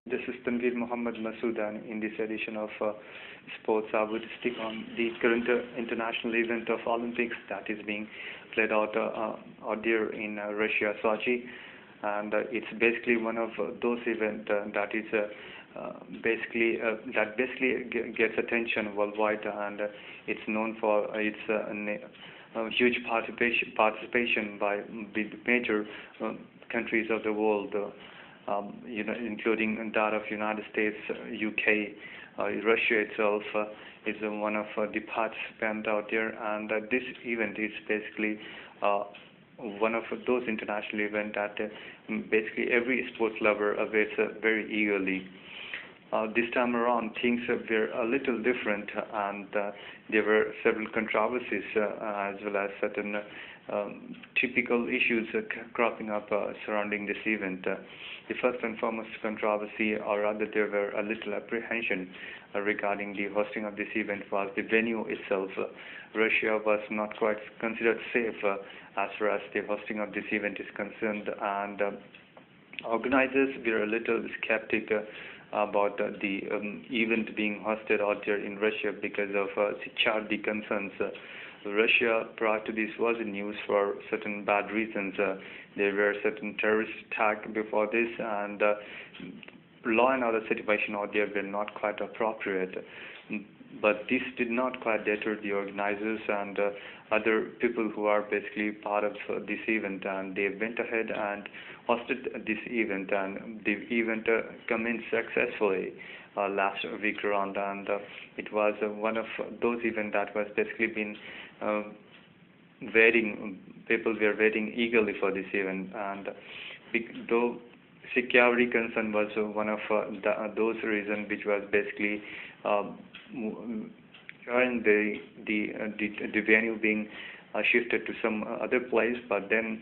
This is Tanveer Muhammad Masood, and in this edition of Sports, I would stick on the current international event of Olympics that is being played out there in Russia, Sochi, and it's basically one of those events that is basically gets attention worldwide, and it's known for its huge participation by the major countries of the world. Including that of United States, UK, Russia itself is one of the participants out there, and this event is basically one of those international events that basically every sports lover awaits very eagerly. This time around, things were a little different, and there were several controversies as well as certain typical issues cropping up surrounding this event. The first and foremost controversy, or rather there were a little apprehension regarding the hosting of this event, was the venue itself. Russia was not quite considered safe as far as the hosting of this event is concerned, and organizers were a little skeptic about the event being hosted out there in Russia because of security concerns. Russia, prior to this, was in news for certain bad reasons. There were certain terrorist attacks before this, and law and order situation out there were not quite appropriate. But this did not quite deter the organizers and other people who are basically part of this event, and they went ahead and hosted this event, and the event commenced successfully last week around, and it was one of those events that was basically been waiting. People were waiting eagerly for this event, and though security concern was one of those reasons which was basically during the venue being shifted to some other place, but then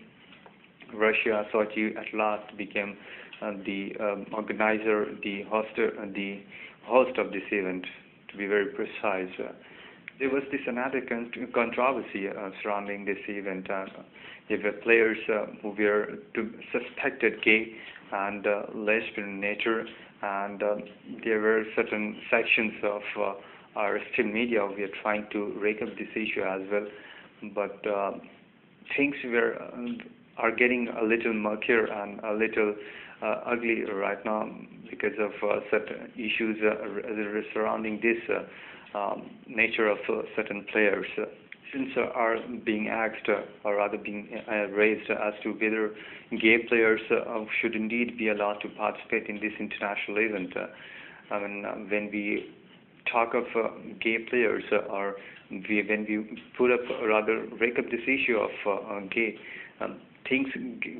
Russia, Sochi, at last became the organizer, the host of this event, to be very precise. There was this another controversy surrounding this event. There were players who were suspected gay and lesbian in nature, and there were certain sections of our still media who were trying to rake up this issue as well. But things are getting a little murkier and a little ugly right now because of certain issues surrounding this nature of certain players. Questions are being asked, or rather being raised, as to whether gay players should indeed be allowed to participate in this international event. When we talk of gay players, or when we put up, rather rake up this issue of gay, things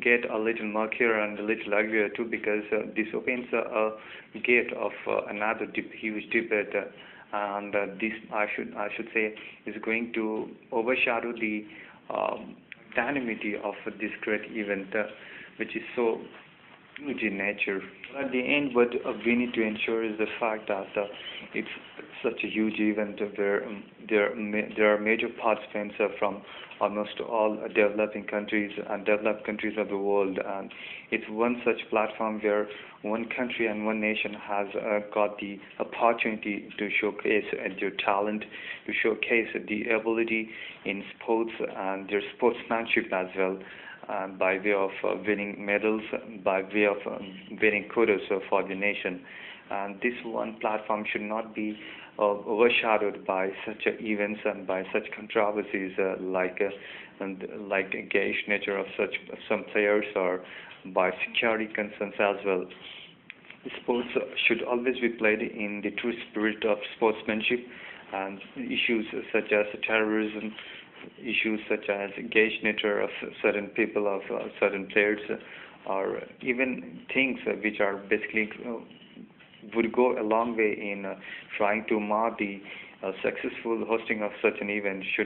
get a little murkier and a little uglier too, because this opens a gate of another huge debate, and this I should say is going to overshadow the dynamity of this great event, which is so huge in nature. At the end, what we need to ensure is the fact that it's such a huge event where there are major participants from almost all developing countries and developed countries of the world, and it's one such platform where one country and one nation has got the opportunity to showcase their talent, to showcase the ability in sports and their sportsmanship as well, by way of winning medals, by way of winning kudos for the nation. And this one platform should not be overshadowed by such events and by such controversies like gayish nature of some players, or by security concerns as well. Sports should always be played in the true spirit of sportsmanship, and issues such as terrorism, issues such as gayish nature of certain people, of certain players, or even things which are basically would go a long way in trying to mar the successful hosting of such an event should